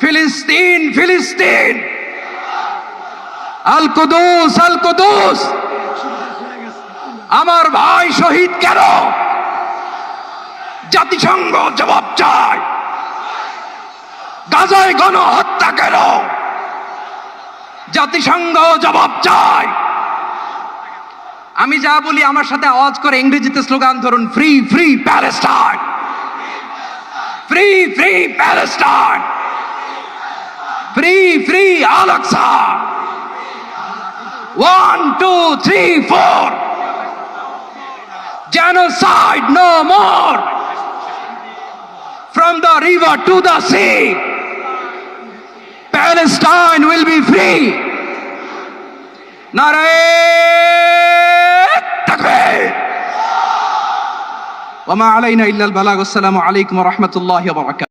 ফিলিস্তিন ফিলিস্তিন, আল কুদুস আল কুদুস। আমার ভাই শহীদ কেন? জাতিসংঘ জবাব চায়। গাজায় গণহত্যা কেন? জাতিসংঘ জবাব চায়। আমি যা বলি আমার সাথে আওয়াজ করে ইংরেজিতে স্লোগান ধরুন, free free Palestine, free free Palestine, free free Al Aqsa. 1 2 3 4, genocide no more, from the river to the sea, Palestine will be free. Nare takbir. Wa ma alayna illa al balagh. Assalamu alaykum wa rahmatullahi wa barakatuh.